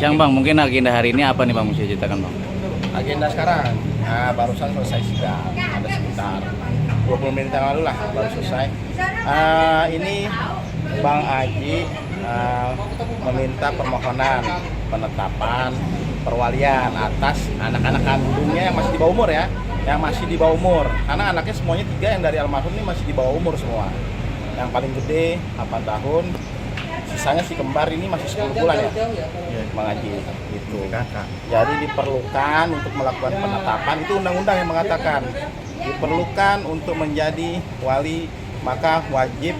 Siang Bang, mungkin agenda hari ini apa nih Bang, bisa ceritakan Bang? Agenda sekarang, barusan selesai sidang, ada sekitar 20 menit yang lalu lah baru selesai. Ini Bang Aji meminta permohonan penetapan perwalian atas anak-anak kandungnya yang masih di bawah umur ya, yang masih di bawah umur. Karena anaknya semuanya 3 yang dari almarhum ini masih di bawah umur semua. Yang paling gede 8 tahun, sisanya si kembar ini masih 10 bulan ya, Bang Haji gitu. Jadi diperlukan untuk melakukan penetapan, itu undang-undang yang mengatakan diperlukan untuk menjadi wali, maka wajib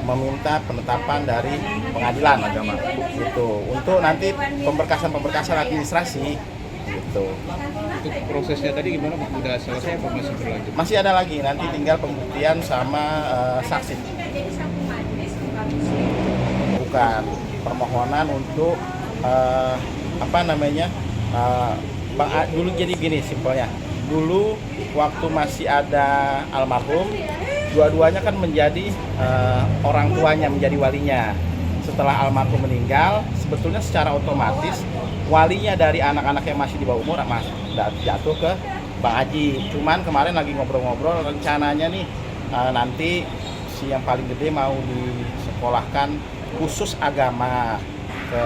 meminta penetapan dari pengadilan agama gitu, untuk nanti pemberkasan administrasi gitu. Untuk prosesnya tadi gimana Bang? Udah selesai apa masih berlanjut? Masih ada lagi, nanti tinggal pembuktian sama saksi. Bukan permohonan untuk dulu jadi gini simpelnya. Dulu waktu masih ada almarhum, dua-duanya kan menjadi orang tuanya, menjadi walinya. Setelah almarhum meninggal, sebetulnya secara otomatis walinya dari anak-anak yang masih di bawah umur jatuh ke Bang Haji. Cuman kemarin lagi ngobrol-ngobrol, rencananya nih nanti si yang paling gede mau disekolahkan khusus agama ke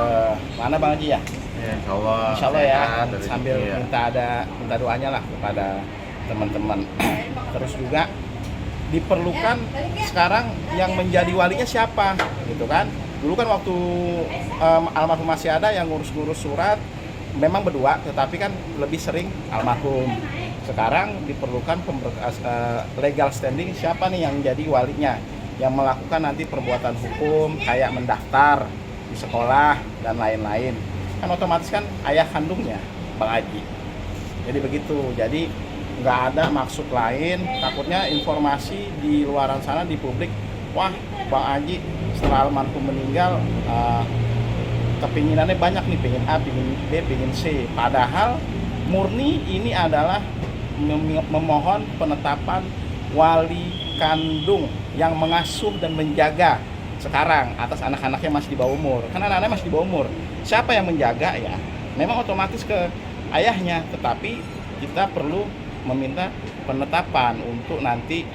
mana Bang Haji ya? Ya, Insya Allah ya, dari sambil sini, ya. minta doanya lah kepada teman-teman. Terus juga diperlukan sekarang yang menjadi walinya siapa gitu kan. Dulu kan waktu almarhum masih ada yang ngurus-ngurus surat memang berdua, tetapi kan lebih sering almarhum. Sekarang diperlukan legal standing, siapa nih yang jadi walinya, yang melakukan nanti perbuatan hukum kayak mendaftar di sekolah dan lain-lain. Kan otomatis kan ayah kandungnya Bang Haji. Jadi begitu. Jadi nggak ada maksud lain, takutnya informasi di luaran sana di publik, wah Bang Haji setelah almarhum meninggal kepinginannya banyak nih, pengen A, pengen B, pengen C. Padahal murni ini adalah memohon penetapan wali kandung yang mengasuh dan menjaga sekarang atas anak-anaknya masih di bawah umur. Karena anak-anaknya masih di bawah umur, siapa yang menjaga ya? Memang otomatis ke ayahnya, tetapi kita perlu meminta penetapan untuk nanti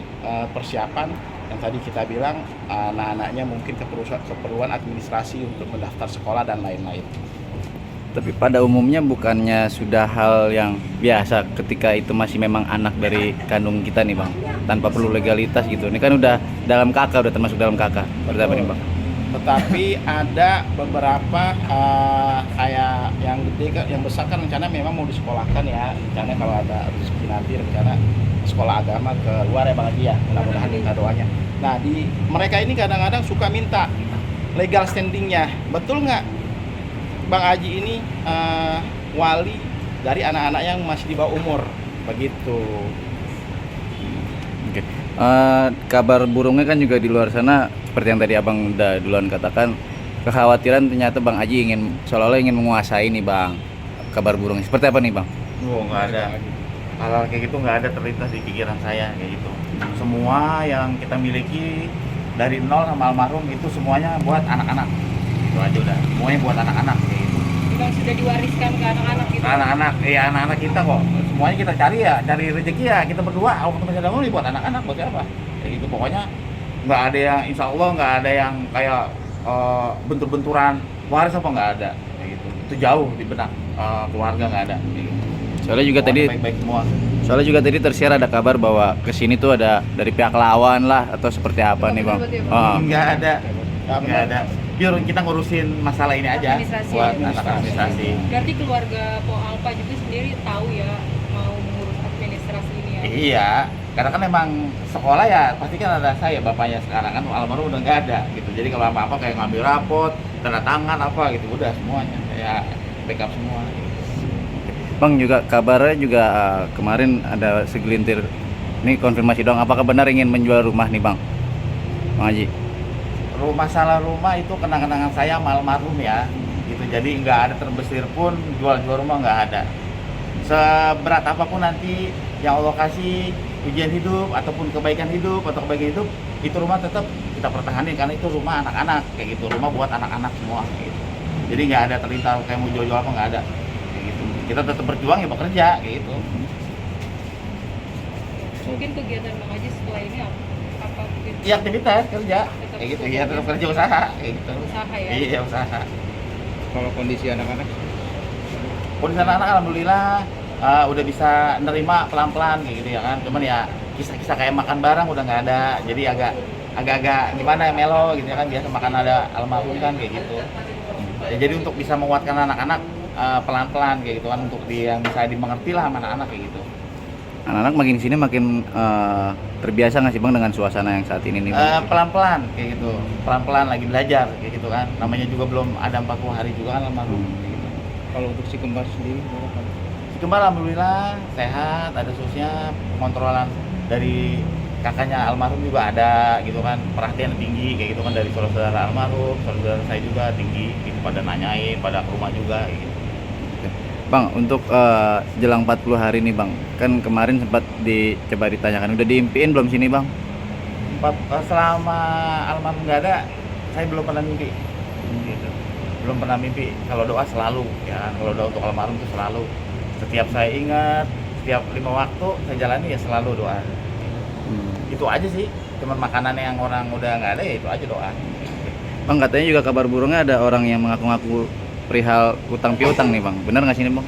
persiapan yang tadi kita bilang, anak-anaknya mungkin keperluan administrasi untuk mendaftar sekolah dan lain-lain. Tapi pada umumnya bukannya sudah hal yang biasa ketika itu masih memang anak dari kandung kita nih Bang, tanpa perlu legalitas gitu. Ini kan udah dalam kakak, udah termasuk dalam kakak. Berarti apa nih Bang? Tetapi ada beberapa kayak yang gede, yang besar kan rencana memang mau disekolahkan ya, rencana kalau ada rezeki nanti rencana sekolah agama ke luar ya Bang Haji ya, mudah-mudahan minta doanya. Nah di mereka ini kadang-kadang suka minta legal standingnya, betul nggak Bang Haji ini wali dari anak-anak yang masih di bawah umur, begitu. Oke. Kabar burungnya kan juga di luar sana seperti yang tadi Abang udah duluan katakan, kekhawatiran ternyata Bang Haji ingin seolah-olah ingin menguasai nih Bang. Kabar burungnya seperti apa nih Bang? Nggak ada. Hal-hal kayak gitu nggak ada terlintas di pikiran saya kayak gitu. Semua yang kita miliki dari nol sama almarhum itu semuanya buat anak-anak. Itu aja udah. Semuanya buat anak-anak kayak gitu. Memang sudah diwariskan ke anak-anak gitu. Anak-anak, anak-anak kita kok. Semuanya kita cari ya, cari rezeki ya. Kita berdua, Allah masih ada buat anak-anak, buat siapa? Kayak gitu pokoknya. Nggak ada yang, insya Allah nggak ada yang kayak bentur-benturan waris apa, nggak ada kayak gitu. Itu jauh di benak keluarga, nggak ada kayak gitu. Soalnya juga tadi baik-baik semua. Soalnya juga tadi tersiar ada kabar bahwa kesini tuh ada dari pihak lawan lah atau seperti apa nih Bang? Nggak ada. Biar kita ngurusin masalah ini aja Administrasi. buat anak administrasi. Berarti keluarga Po Alpa juga sendiri tahu ya mau mengurus administrasi ini ya? Iya, karena kan memang sekolah ya pasti kan ada saya bapaknya, sekarang kan almarhum udah nggak ada gitu. Jadi kalau apa-apa kayak ngambil rapot, tanda tangan apa gitu, udah semuanya kayak backup semua. Bang, juga kabarnya juga kemarin ada segelintir, ini konfirmasi dong, apakah benar ingin menjual rumah nih Bang Haji? Masalah rumah itu kenang-kenangan saya sama almarhum ya gitu. Jadi nggak ada terbesit pun jual rumah, nggak ada. Seberat apapun nanti yang Allah kasih ujian hidup ataupun kebaikan hidup itu rumah tetap kita pertahanin, karena itu rumah anak-anak kayak gitu, rumah buat anak-anak semua kayak gitu. Jadi nggak ada terlintas kayak mau jual-jual apa, nggak ada kayak gitu. Kita tetap berjuang ya bekerja kayak gitu. Mungkin kegiatan Bang Haji setelah ini apa mungkin? Iya, aktivitas kerja Tetap kayak gitu kerja. ya, tetap kerja usaha kayak gitu. Usaha ya? Iya, usaha. Kalau kondisi anak-anak Kondisi anak-anak alhamdulillah udah bisa nerima pelan-pelan kayak gitu ya kan. Cuman ya kisah-kisah kayak makan bareng udah nggak ada. Jadi agak-agak gimana ya, melo gitu ya kan, biasa makan ada almarhum kan kayak gitu. Ya, jadi untuk bisa menguatkan anak-anak pelan-pelan kayak gitu kan, untuk yang bisa dimengerti lah sama anak-anak kayak gitu. Anak-anak makin sini makin terbiasa nggak sih bang dengan suasana yang saat ini nih bang? Pelan-pelan kayak gitu, pelan-pelan lagi belajar kayak gitu kan. Namanya juga belum ada 40 hari juga kan almarhum kayak gitu. kalau untuk si kembar sendiri berapa? Si kembar alhamdulillah sehat, ada susnya, pengontrolan dari kakaknya almarhum juga ada gitu kan, perhatian tinggi kayak gitu kan dari saudara almarhum, saudara saya juga tinggi gitu, pada nanyain, pada ke rumah juga kayak gitu. Bang, untuk jelang 40 hari nih bang, kan kemarin sempat coba ditanyakan, udah diimpiin belum sini bang? Selama almarhum nggak ada, saya belum pernah mimpi gitu. Belum pernah mimpi. Kalau doa selalu ya kan, kalau doa untuk almarhum itu selalu, setiap saya ingat, setiap 5 waktu saya jalani ya selalu doa. Itu aja sih, cuman makanannya yang orang udah nggak ada ya itu aja doa. Bang, katanya juga kabar burungnya ada orang yang mengaku-ngaku perihal utang piutang nih bang, benar nggak sih nih bang?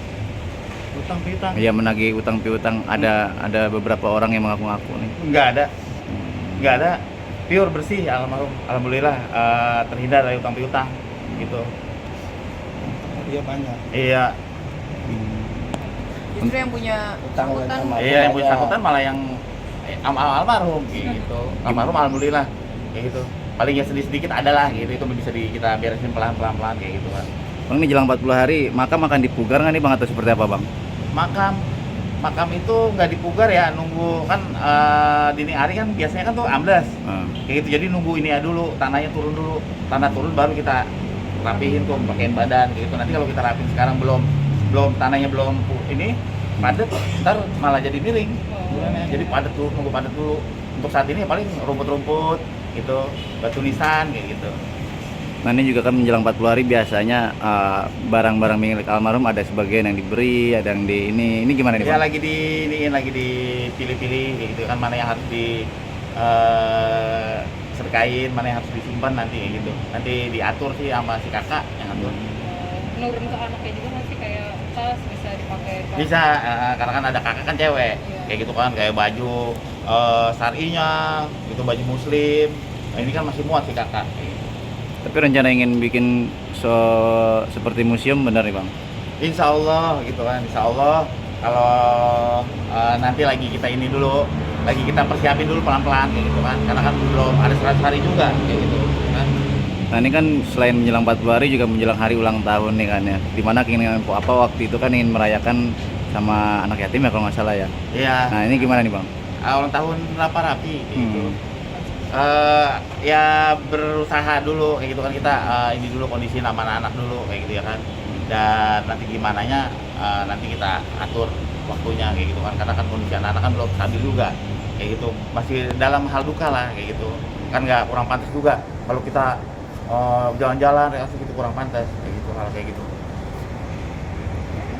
Utang piutang Iya, menagih utang piutang, ada beberapa orang yang mengaku-ngaku nih. nggak ada, pure bersih almarhum, alhamdulillah, terhindar dari utang piutang gitu. Iya banyak. Iya, Justru yang punya sangkutan. iya yang punya sangkutan malah yang almarhum gitu. Almarhum alhamdulillah kayak gitu. Paling ya sedikit ada lah gitu, itu bisa kita beresin pelan-pelan kayak gitu kan. Bang, ini jelang 40 hari, makam akan dipugar nggak nih bang atau seperti apa bang? Makam itu nggak dipugar ya, nunggu kan dini hari kan biasanya kan tuh amblas kayak gitu. Jadi nunggu ini ya dulu, tanahnya turun dulu, tanah turun baru kita rapihin tuh, pakaiin badan kayak gitu. Nanti kalau kita rapihin sekarang belum tanahnya belum ini padat, ntar malah jadi miring. Jadi padat dulu, nunggu padat dulu. Untuk saat ini paling rumput-rumput gitu, batu nisan kayak gitu. Nah, ini juga kan menjelang 40 hari biasanya barang-barang milik almarhum ada sebagian yang diberi, ada yang di ini gimana nih Ya bang? lagi dipilih-pilih kayak gitu kan, mana yang harus sedekahin, mana yang harus disimpan nanti kayak gitu. Nanti diatur sih sama si kakak yang atur. Menurun ke anaknya juga nggak sih, kayak tas bisa dipakai Bisa, karena kan ada kakak kan cewek, Iya. kayak gitu kan, kayak baju syar'inya, gitu, baju muslim. Nah, ini kan masih muat si kakak. Kayak gitu. Tapi rencana ingin bikin seperti museum benar nih bang? Insya Allah gitu kan, insya Allah kalau nanti lagi kita ini dulu, lagi kita persiapin dulu pelan-pelan kayak gitu kan, karena kan belum ada 100 hari juga kayak gitu kan. Nah, ini kan selain menjelang 40 hari juga menjelang hari ulang tahun nih kan ya, dimana keinginan apa waktu itu kan ingin merayakan sama anak yatim ya kalau nggak salah ya. Iya, Nah, ini gimana nih bang? ulang tahun rapi kayak gitu. Ya berusaha dulu kayak gitu kan, kita ini dulu kondisi sama anak-anak dulu kayak gitu ya kan, dan nanti gimana nya nanti kita atur waktunya kayak gitu kan, karena kan kondisi anak-anak kan belum stabil juga kayak gitu, masih dalam hal duka lah kayak gitu kan, nggak kurang pantas juga kalau kita jalan-jalan rekreasi gitu, kurang pantas kayak gitu, hal kayak gitu.